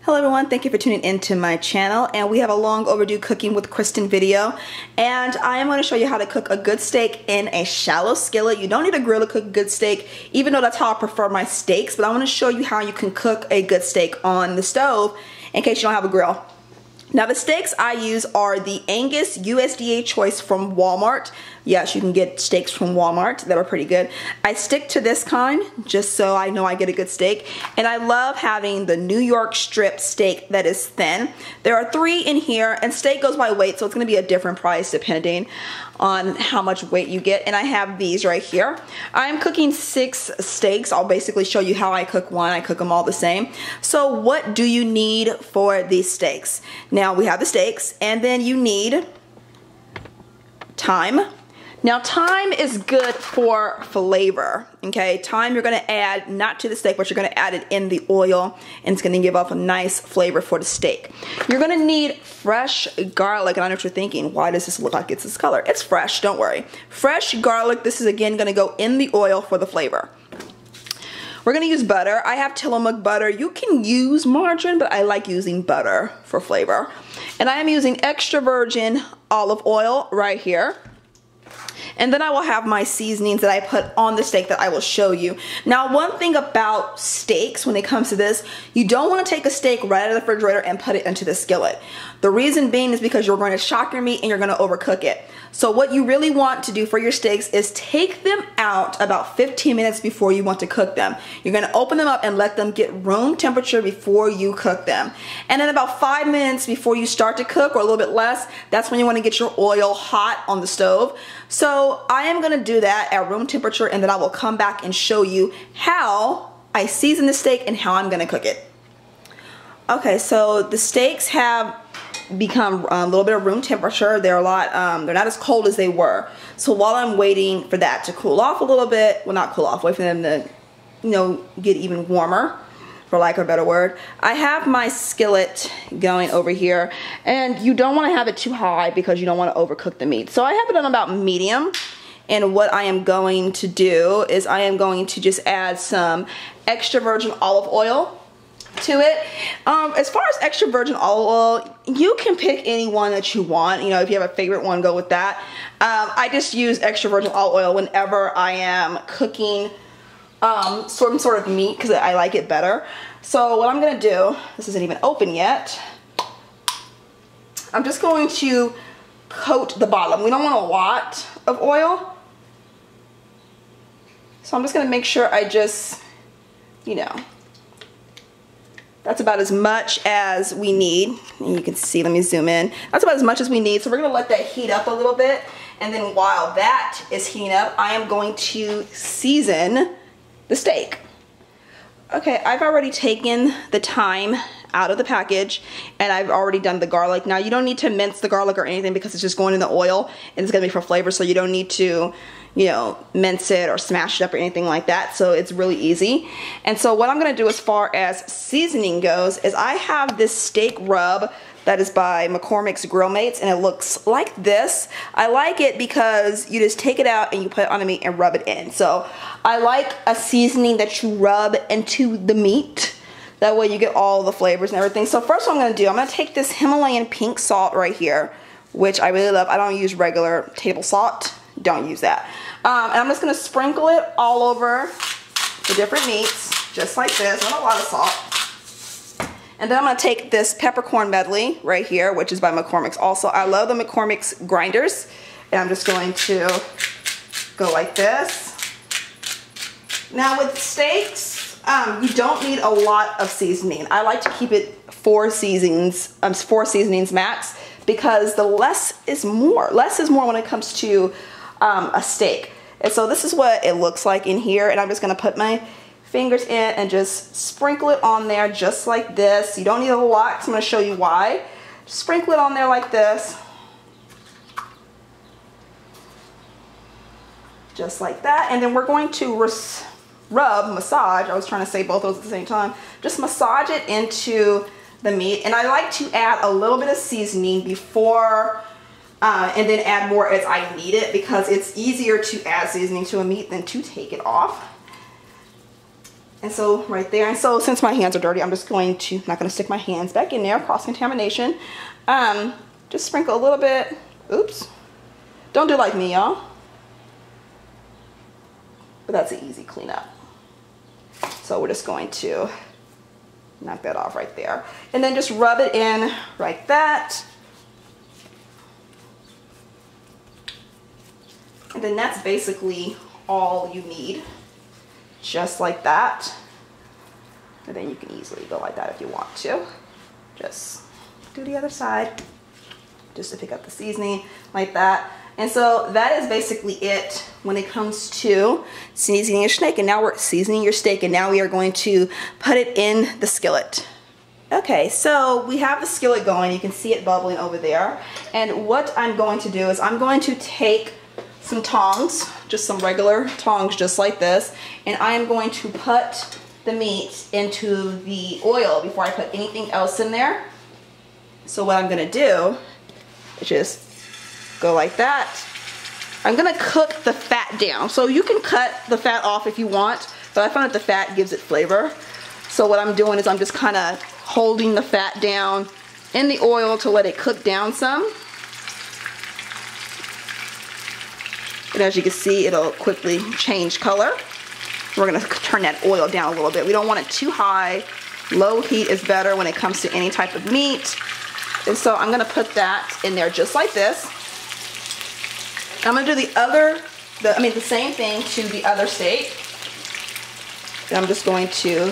Hello everyone, thank you for tuning into my channel, and we have a long overdue cooking with Kristen video, and I am going to show you how to cook a good steak in a shallow skillet. You don't need a grill to cook good steak, even though that's how I prefer my steaks, but I want to show you how you can cook a good steak on the stove in case you don't have a grill. Now the steaks I use are the Angus USDA choice from Walmart. Yes, you can get steaks from Walmart that are pretty good. I stick to this kind just so I know I get a good steak. And I love having the New York strip steak that is thin. There are 3 in here, and steak goes by weight, so it's gonna be a different price depending on how much weight you get. And I have these right here. I'm cooking 6 steaks. I'll basically show you how I cook one. I cook them all the same. So what do you need for these steaks? Now we have the steaks, and then you need thyme. Now thyme is good for flavor, okay? Thyme you're gonna add not to the steak, but you're gonna add it in the oil, and it's gonna give off a nice flavor for the steak. You're gonna need fresh garlic, and I know what you're thinking, why does this look like it's this color? It's fresh, don't worry. Fresh garlic, this is again gonna go in the oil for the flavor. We're gonna use butter. I have Tillamook butter. You can use margarine, but I like using butter for flavor. And I am using extra virgin olive oil right here. And then I will have my seasonings that I put on the steak that I will show you. Now, one thing about steaks when it comes to this, you don't want to take a steak right out of the refrigerator and put it into the skillet. The reason being is because you're going to shock your meat and you're going to overcook it. So what you really want to do for your steaks is take them out about 15 minutes before you want to cook them. You're going to open them up and let them get room temperature before you cook them. And then about 5 minutes before you start to cook, or a little bit less, that's when you want to get your oil hot on the stove. So I am going to do that at room temperature, and then I will come back and show you how I season the steak and how I'm going to cook it. Okay, so the steaks have become a little bit of room temperature. They're they're not as cold as they were. So while I'm waiting for that to cool off a little bit, well, not cool off, wait for them to, you know, get even warmer, for lack of a better word, I have my skillet going over here, and you don't want to have it too high because you don't want to overcook the meat. So I have it on about medium, and what I am going to do is I am going to just add some extra virgin olive oil to it. As far as extra virgin olive oil, you can pick any one that you want. You know, if you have a favorite one, go with that. I just use extra virgin olive oil whenever I am cooking some sort of meat because I like it better. So what I'm gonna do, this isn't even open yet, I'm just going to coat the bottom. We don't want a lot of oil, so I'm just gonna make sure I just, you know, that's about as much as we need. And you can see, let me zoom in. That's about as much as we need. So we're gonna let that heat up a little bit. And then while that is heating up, I am going to season the steak. Okay, I've already taken the thyme out of the package, and I've already done the garlic. Now you don't need to mince the garlic or anything because it's just going in the oil and it's gonna be for flavor, so you don't need to, you know, mince it or smash it up or anything like that. So it's really easy. And so what I'm gonna do as far as seasoning goes is I have this steak rub that is by McCormicks Grill Mates, and it looks like this. I like it because you just take it out and you put it on the meat and rub it in. So I like a seasoning that you rub into the meat. That way you get all the flavors and everything. So first what I'm gonna do, I'm gonna take this Himalayan pink salt right here, which I really love. I don't use regular table salt. Don't use that. And I'm just gonna sprinkle it all over the different meats, just like this, not a lot of salt. And then I'm gonna take this peppercorn medley right here, which is by McCormick's also. I love the McCormick's grinders. And I'm just going to go like this. Now with steaks, you don't need a lot of seasoning. I like to keep it 4 seasonings max, because the less is more. Less is more when it comes to a steak. And so this is what it looks like in here, and I'm just gonna put my fingers in and just sprinkle it on there just like this. You don't need a lot, so I'm gonna show you why. Just sprinkle it on there like this. Just like that. And then we're going to massage, I was trying to say both those at the same time, just massage it into the meat. And I like to add a little bit of seasoning before and then add more as I need it, because it's easier to add seasoning to a meat than to take it off. And so right there, and so since my hands are dirty, I'm just going to, not gonna stick my hands back in there, cross-contamination. Just sprinkle a little bit. Oops. Don't do like me, y'all. But that's an easy cleanup. So we're just going to knock that off right there. And then just rub it in like that. And then that's basically all you need. Just like that. And then you can easily go like that if you want to. Just do the other side. Just to pick up the seasoning like that. And so that is basically it when it comes to seasoning your steak. And now we're seasoning your steak, and now we are going to put it in the skillet. Okay, so we have the skillet going. You can see it bubbling over there. And what I'm going to do is I'm going to take some tongs, just some regular tongs just like this, and I am going to put the meat into the oil before I put anything else in there. So what I'm gonna do is just go like that. I'm gonna cook the fat down. So you can cut the fat off if you want, but I found that the fat gives it flavor. So what I'm doing is I'm just kind of holding the fat down in the oil to let it cook down some. And as you can see, it'll quickly change color. We're gonna turn that oil down a little bit. We don't want it too high. Low heat is better when it comes to any type of meat. And so I'm gonna put that in there just like this. I'm gonna do the same thing to the other steak. And I'm just going to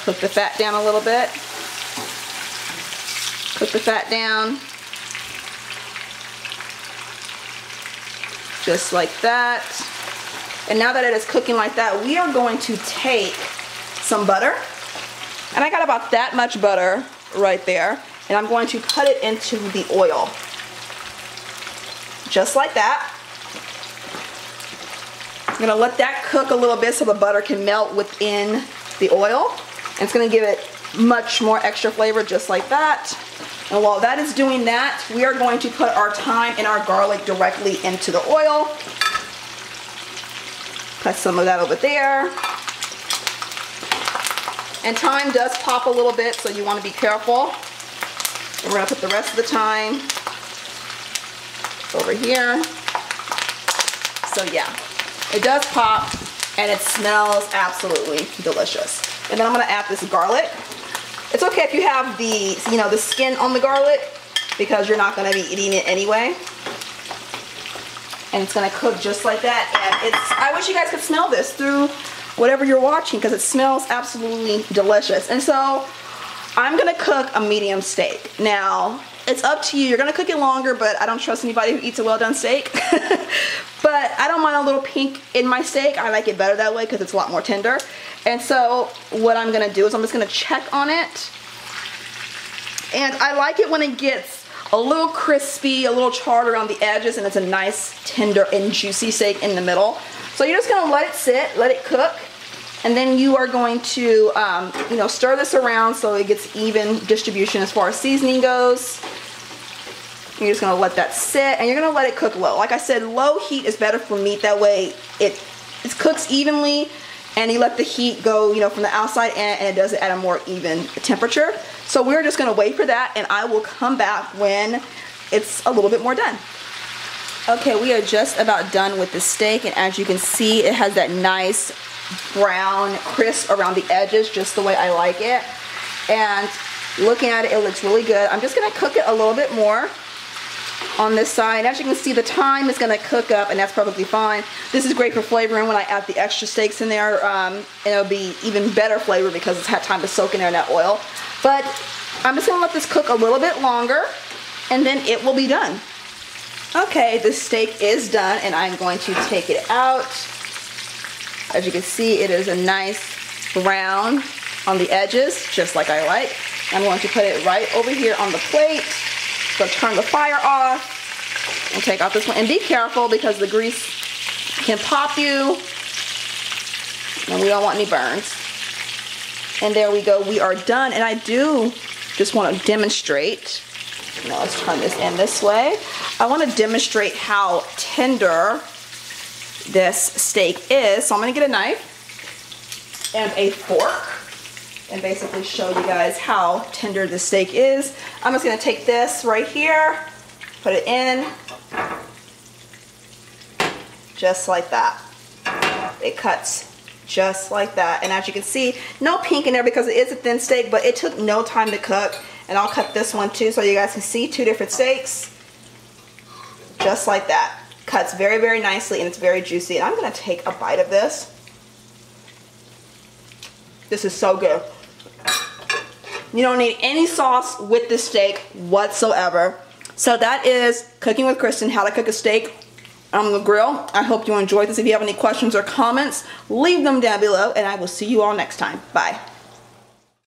cook the fat down a little bit. Cook the fat down. Just like that. And now that it is cooking like that, we are going to take some butter. And I got about that much butter right there. And I'm going to put it into the oil. Just like that. I'm gonna let that cook a little bit so the butter can melt within the oil. And it's gonna give it much more extra flavor just like that. And while that is doing that, we are going to put our thyme and our garlic directly into the oil. Put some of that over there. And thyme does pop a little bit, so you want to be careful. And we're going to put the rest of the thyme over here. So yeah, it does pop and it smells absolutely delicious. And then I'm going to add this garlic. It's okay if you have the skin on the garlic, because you're not going to be eating it anyway. And it's going to cook just like that. And I wish you guys could smell this through whatever you're watching, because it smells absolutely delicious. And so I'm going to cook a medium steak. Now, it's up to you. You're going to cook it longer, but I don't trust anybody who eats a well-done steak. But I don't mind a little pink in my steak. I like it better that way because it's a lot more tender. And so what I'm going to do is I'm just going to check on it. And I like it when it gets a little crispy, a little charred around the edges, and it's a nice tender and juicy steak in the middle. So you're just going to let it sit, let it cook. And then you are going to, stir this around so it gets even distribution as far as seasoning goes. You're just going to let that sit, and you're going to let it cook low. Like I said, low heat is better for meat. That way it cooks evenly, and you let the heat go, from the outside in, and it does it at a more even temperature. So we're just going to wait for that, and I will come back when it's a little bit more done. Okay, we are just about done with the steak, and as you can see, it has that nice brown crisp around the edges, just the way I like it. And looking at it, it looks really good. I'm just going to cook it a little bit more on this side. As you can see, the thyme is going to cook up, and that's perfectly fine. This is great for flavoring when I add the extra steaks in there, and it'll be even better flavor because it's had time to soak in there in that oil. But I'm just going to let this cook a little bit longer, and then it will be done. Okay, the steak is done, and I'm going to take it out. As you can see, it is a nice brown on the edges, just like I like. I'm going to put it right over here on the plate. So turn the fire off and take out this one. And be careful because the grease can pop you, and we don't want any burns. And there we go, we are done. And I do just want to demonstrate. Now let's turn this in this way. I want to demonstrate how tender this steak is. So I'm going to get a knife. and a fork and basically show you guys how tender the steak is. I'm just gonna take this right here, put it in, just like that. It cuts just like that. And as you can see, no pink in there because it is a thin steak, but it took no time to cook. And I'll cut this one too so you guys can see two different steaks. Just like that. Cuts very, very nicely and it's very juicy. And I'm gonna take a bite of this. This is so good. You don't need any sauce with this steak whatsoever. So that is Cooking with Kristen, how to cook a steak on the grill. I hope you enjoyed this. If you have any questions or comments, leave them down below and I will see you all next time. Bye.